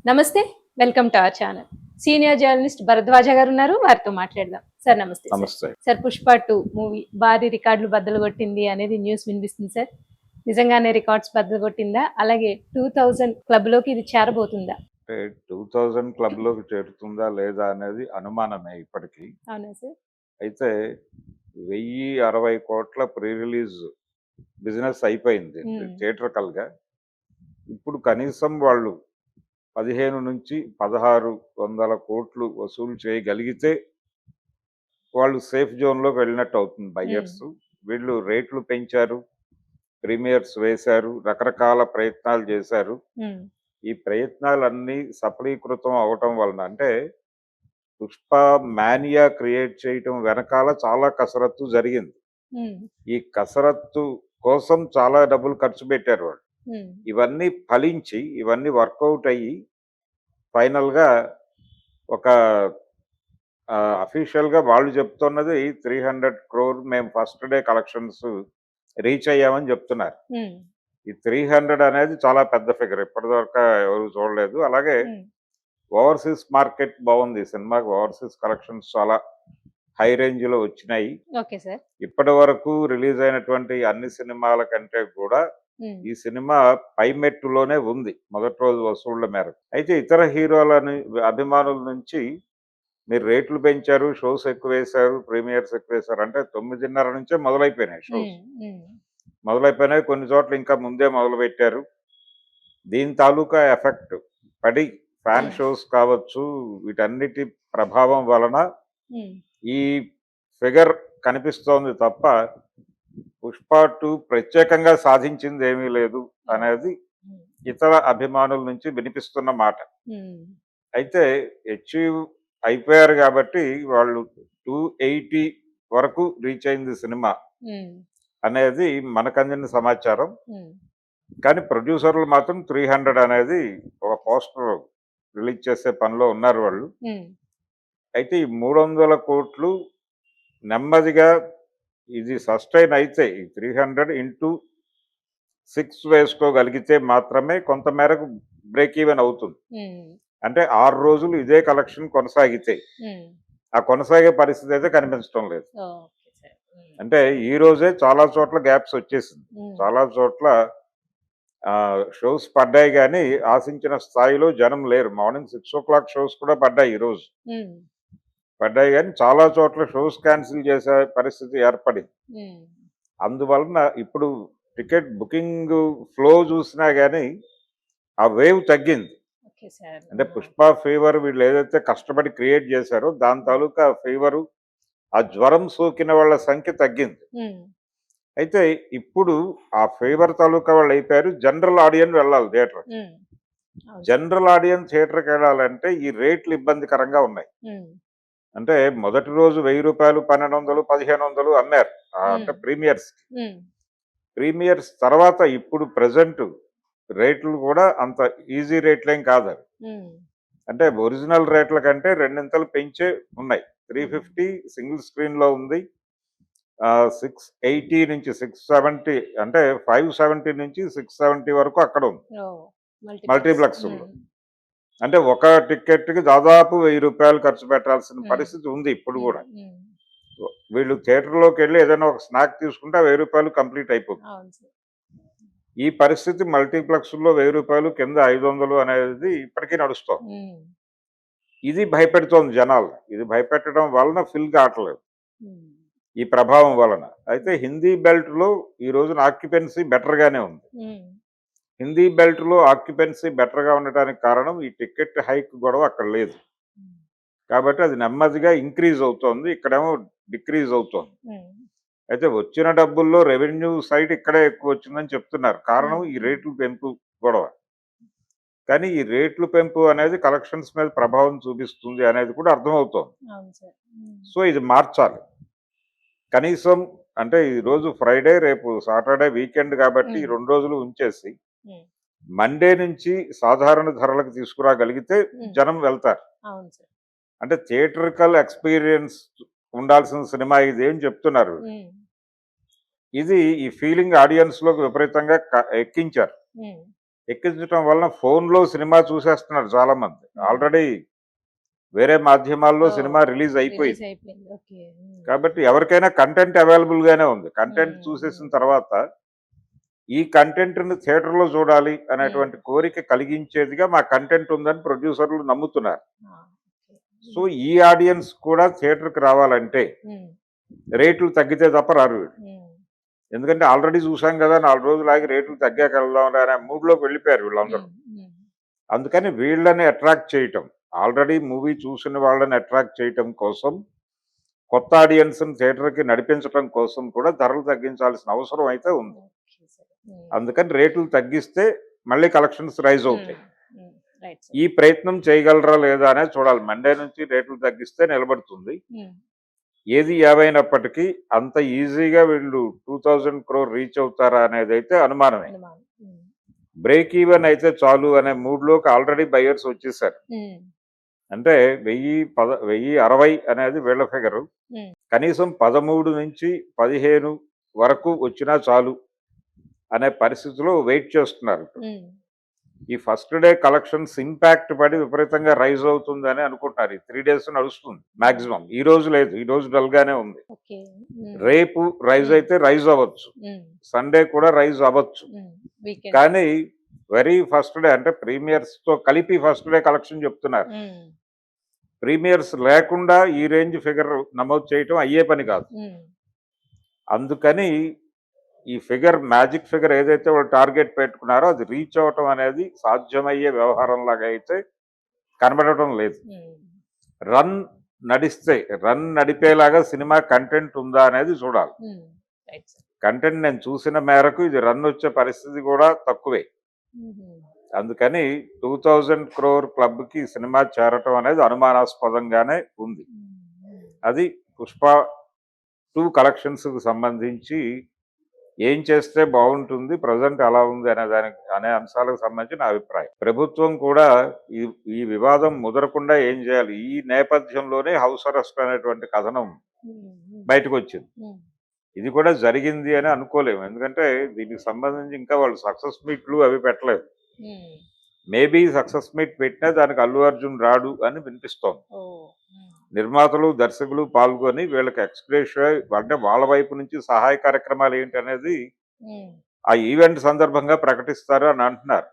నమస్తే. Welcome to our channel. Senior journalist Bharadwaj గారు ఉన్నారు. వారితో మాట్లాడదాం. సార్ నమస్తే సార్. నమస్తే. సార్ 'పుష్ప 2' మూవీ భారీ రికార్డులు బద్దలు కొట్టింది అనేది న్యూస్ వినిపిస్తుంది సార్. నిజంగానే రికార్డ్స్ బద్దలు కొట్టిందా? అలాగే 2000 క్లబ్‌లోకి ఇది చేరబోతుందా? అంటే 2000 క్లబ్‌లోకి చేరుతుందా లేదా అనేది అనుమానమే ఇప్పటికి. అవునా సార్? అయితే 1060 కోట్ల ప్రీ రిలీజ్ బిజినెస్ అయిపోయింది థియేట్రికల్‌గా. ఇప్పుడు కనీసం వాళ్ళు 15-1600 కోట్లు వసూలు చేయగలిగితే వాళ్ళు సేఫ్ జోన్‌లోకి వెళ్ళినట్టు అవుతుంది బయ్యర్స్. వీళ్ళు రేట్లు పెంచారు, ప్రీమియర్స్ వేశారు, రకరకాల ప్రయత్నాలు చేశారు. ఈ ప్రయత్నాలన్నీ సఫలీకృతం అవటం వలన అంటే పుష్ప మానియా క్రియేట్ చేయటం వెనకాల చాలా కసరత్తు జరిగింది. ఈ కసరత్తు కోసం చాలా డబ్బులు ఖర్చు పెట్టారు వాళ్ళు. ఇవన్నీ ఫలించి ఇవన్నీ వర్కౌట్ అయ్యి ఫైనల్గా ఒక అఫీషియల్గా వాళ్ళు చెప్తున్నది 300 crore మేము ఫస్ట్ డే కలెక్షన్స్ రీచ్ అయ్యామని చెప్తున్నారు. ఈ 300 అనేది చాలా పెద్ద ఫిగర్, ఇప్పటిదాకా ఎవరు చూడలేదు. అలాగే ఓవర్సీస్ మార్కెట్ బాగుంది సినిమాకి. ఓవర్సీస్ కలెక్షన్స్ చాలా హై రేంజ్ లో వచ్చినాయి. ఇప్పటి వరకు రిలీజ్ అయినటువంటి అన్ని సినిమాల కంటే కూడా ఈ సినిమా పైమెట్టులోనే ఉంది మొదటి రోజు వసూళ్ల మేరకు. అయితే ఇతర హీరోల అభిమానుల నుంచి మీరు రేట్లు పెంచారు, షోస్ ఎక్కువ వేశారు, ప్రీమియర్స్ ఎక్కువ వేశారు అంటే 9:30 నుంచే మొదలైపోయినాయి షోస్. మొదలైపోయినాయి, కొన్ని చోట్ల ఇంకా ముందే మొదలు పెట్టారు. దీని తాలూకా ఎఫెక్ట్ పడి ఫ్యాన్ షోస్ కావచ్చు, వీటన్నిటి ప్రభావం వలన ఈ ఫిగర్ కనిపిస్తోంది తప్ప పుష్ప 2 ప్రత్యేకంగా సాధించింది ఏమీ లేదు అనేది ఇతర అభిమానుల నుంచి వినిపిస్తున్న మాట. అయితే అచీవ్ అయిపోయారు కాబట్టి వాళ్ళు 280 వరకు రీచ్ అయింది సినిమా అనేది మనకు అందిన సమాచారం. కానీ ప్రొడ్యూసర్లు మాత్రం 300 అనేది ఒక పోస్టర్ రిలీజ్ చేసే పనిలో ఉన్నారు వాళ్ళు. అయితే ఈ 300 కోట్లు నెమ్మదిగా ఇది సస్టైన్ అయితే ఈ 300 ఇంటూ 6 వేసుకోగలిగితే మాత్రమే కొంత మేరకు బ్రేక్ ఈవెన్ అవుతుంది. అంటే 6 రోజులు ఇదే కలెక్షన్ కొనసాగితే ఆ కొనసాగే పరిస్థితి అయితే కనిపించడం లేదు. అంటే ఈ రోజే చాలా చోట్ల గ్యాప్స్ వచ్చేసింది. చాలా చోట్ల షోస్ పడ్డాయి కానీ ఆశించిన స్థాయిలో జనం లేరు. మార్నింగ్ 6 o'clock షోస్ కూడా పడ్డాయి ఈరోజు. పడ్డాయి కానీ చాలా చోట్ల షోస్ క్యాన్సిల్ చేసే పరిస్థితి ఏర్పడింది. అందువలన ఇప్పుడు టికెట్ బుకింగ్ ఫ్లో చూసినా కానీ ఆ వేవ్ తగ్గింది. అంటే పుష్ప ఫీవర్ వీళ్ళు ఏదైతే కష్టపడి క్రియేట్ చేశారో దాని తాలూకా ఫీవరు, ఆ జ్వరం సోకిన వాళ్ళ సంఖ్య తగ్గింది. అయితే ఇప్పుడు ఆ ఫీవర్ తాలూకా వాళ్ళు అయిపోయారు. జనరల్ ఆడియన్స్ వెళ్ళాలి థియేటర్. జనరల్ ఆడియన్స్ థియేటర్కి వెళ్ళాలంటే ఈ రేట్లు ఇబ్బందికరంగా ఉన్నాయి. అంటే మొదటి రోజు 1000 రూపాయలు, 1200, 1500 అమ్మారు అంటే ప్రీమియర్స్ తర్వాత ఇప్పుడు ప్రెసెంట్ రేట్లు కూడా అంత ఈజీ రేట్లేం కాదు. అంటే ఒరిజినల్ రేట్ల కంటే రెండింతలు పెంచే ఉన్నాయి. 350 సింగిల్ స్క్రీన్ లో ఉంది, 680 నుంచి 670 అంటే 570 నుంచి 670 వరకు అక్కడ ఉంది మల్టీప్లెక్స్. అంటే ఒక టికెట్ కి దాదాపు 1000 రూపాయలు ఖర్చు పెట్టాల్సిన పరిస్థితి ఉంది ఇప్పుడు కూడా. వీళ్ళు థియేటర్లోకి వెళ్ళి ఏదైనా ఒక స్నాక్ తీసుకుంటే 1000 రూపాయలు కంప్లీట్ అయిపోతుంది. ఈ పరిస్థితి మల్టీప్లెక్స్ లో 1000 రూపాయలు కింద 500 అనేది ఇప్పటికీ నడుస్తోంది. ఇది భయపెడుతోంది జనాలు. ఇది భయపెట్టడం వలన ఫిల్ కావట్లేదు ఈ ప్రభావం వలన. అయితే హిందీ బెల్ట్ లో ఈ రోజున ఆక్యుపెన్సీ బెటర్ గానే ఉంది. హిందీ బెల్ట్ లో ఆక్యుపెన్సీ బెటర్ గా ఉండటానికి కారణం ఈ టికెట్ హైక్ గొడవ అక్కడ లేదు కాబట్టి అది నెమ్మదిగా ఇంక్రీజ్ అవుతోంది, ఇక్కడేమో డిక్రీజ్ అవుతోంది. అయితే వచ్చిన డబ్బుల్లో రెవెన్యూ సైడ్ ఇక్కడే ఎక్కువ వచ్చిందని చెప్తున్నారు. కారణం ఈ రేట్లు పెంపు గొడవ. కానీ ఈ రేట్లు పెంపు అనేది కలెక్షన్స్ మీద ప్రభావం చూపిస్తుంది అనేది కూడా అర్థమవుతోంది. సో ఇది మార్చాలి కనీసం. అంటే ఈ రోజు ఫ్రైడే, రేపు సాటర్డే వీకెండ్ కాబట్టి ఈ 2 రోజులు ఉంచేసి మండే నుంచి సాధారణ ధరలకు తీసుకురాగలిగితే జనం వెళ్తారు. అంటే థియేటరికల్ ఎక్స్పీరియన్స్ ఉండాల్సిన సినిమా ఇది అని చెప్తున్నారు. ఇది ఈ ఫీలింగ్ ఆడియన్స్ లోకి విపరీతంగా ఎక్కించారు. ఎక్కించడం వలన ఫోన్లో సినిమా చూసేస్తున్నారు చాలా మంది. ఆల్రెడీ వేరే మాధ్యమాల్లో ఓ, సినిమా రిలీజ్ అయిపోయింది. రిలీజ్ అయిపోయింది. ఓకే. కాబట్టి ఎవరికైనా కంటెంట్ అవైలబుల్ గానే ఉంది. కంటెంట్ చూసేసిన తర్వాత ఈ కంటెంట్ ని థియేటర్ లో చూడాలి అనేటువంటి కోరిక కలిగించేదిగా మా కంటెంట్ ఉందని ప్రొడ్యూసర్లు నమ్ముతున్నారు. సో ఈ ఆడియన్స్ కూడా థియేటర్ కి రావాలంటే రేట్లు తగ్గితే తప్ప రారు వీళ్ళు. ఎందుకంటే ఆల్రెడీ చూసాం కదా, 4 రోజులు ఆగి రేట్లు తగ్గాక వెళ్దాం అనే మూడ్లోకి వెళ్ళిపోయారు వీళ్ళందరూ. అందుకని వీళ్ళని అట్రాక్ట్ చేయటం, ఆల్రెడీ మూవీ చూసిన వాళ్ళని అట్రాక్ట్ చేయటం కోసం, కొత్త ఆడియన్స్ థియేటర్కి నడిపించడం కోసం కూడా ధరలు తగ్గించాల్సిన అవసరం అయితే ఉంది. అందుకని రేట్లు తగ్గిస్తే మళ్ళీ కలెక్షన్స్ రైజ్ అవుతాయి. ఈ ప్రయత్నం చేయగలరా లేదా అనేది చూడాలి. మండే నుంచి రేట్లు తగ్గిస్తే నిలబడుతుంది. ఏది ఏవైనప్పటికీ అంత ఈజీగా వీళ్ళు 2000 crore రీచ్ అవుతారా అనేది అయితే అనుమానమే. బ్రేక్ ఈవెన్ అయితే చాలు అనే మూడ్లోకి ఆల్రెడీ బయర్స్ వచ్చేసారు. అంటే 1060 అనేది వీళ్ళ ఫిగరు. కనీసం 13 నుంచి 15 వరకు వచ్చినా చాలు అనే పరిస్థితిలో వెయిట్ చేస్తున్నారు. ఈ ఫస్ట్ డే కలెక్షన్స్ ఇంపాక్ట్ పడి విపరీతంగా రైజ్ అవుతుందని అనుకుంటున్నారు. ఈ 3 days నడుస్తుంది మాక్సిమం. ఈ రోజు లేదు, ఈ రోజు డల్ గానే ఉంది. రేపు రైజ్ అయితే రైజ్ అవ్వచ్చు, సండే కూడా రైజ్ అవ్వచ్చు. కానీ వెరీ ఫస్ట్ డే అంటే ప్రీమియర్స్ తో కలిపి ఫస్ట్ డే కలెక్షన్ చెప్తున్నారు. ప్రీమియర్స్ లేకుండా ఈ రేంజ్ ఫిగర్ నమోదు చేయటం అయ్యే పని కాదు. అందుకని ఈ ఫిగర్, మ్యాజిక్ ఫిగర్ ఏదైతే వాళ్ళు టార్గెట్ పెట్టుకున్నారో అది రీచ్ అవటం అనేది సాధ్యమయ్యే వ్యవహారం లాగా అయితే కనబడటం లేదు. రన్ నడిపేలాగా సినిమా కంటెంట్ ఉందా అనేది చూడాలి. కంటెంట్ నేను చూసిన మేరకు ఇది రన్ వచ్చే పరిస్థితి కూడా తక్కువే. అందుకని 2000 crore క్లబ్కి సినిమా చేరటం అనేది అనుమానాస్పదంగానే ఉంది. అది పుష్ప 2 కలెక్షన్స్కి సంబంధించి ఏం చేస్తే బాగుంటుంది, ప్రజెంట్ అలా ఉంది అనే అంశాలకు సంబంధించి నా అభిప్రాయం. ప్రభుత్వం కూడా ఈ వివాదం ముదరకుండా ఏం చేయాలి. ఈ నేపథ్యంలోనే హౌస్ అరెస్ట్ అనేటువంటి కథనం బయటకు వచ్చింది. ఇది కూడా జరిగింది అని అనుకోలేము. ఎందుకంటే దీనికి సంబంధించి ఇంకా వాళ్ళు సక్సెస్ మీట్లు అవి పెట్టలేదు. మేబీ సక్సెస్ మీట్ పెట్టినా దానికి అల్లు అర్జున్ రాడు అని వినిపిస్తోంది. నిర్మాతలు, దర్శకులు పాల్గొని వీళ్ళకి ఎక్స్‌గ్రేషియా అంటే వాళ్ళ వైపు నుంచి సహాయ కార్యక్రమాలు ఏంటి అనేది ఆ ఈవెంట్ సందర్భంగా ప్రకటిస్తారు అని అంటున్నారు.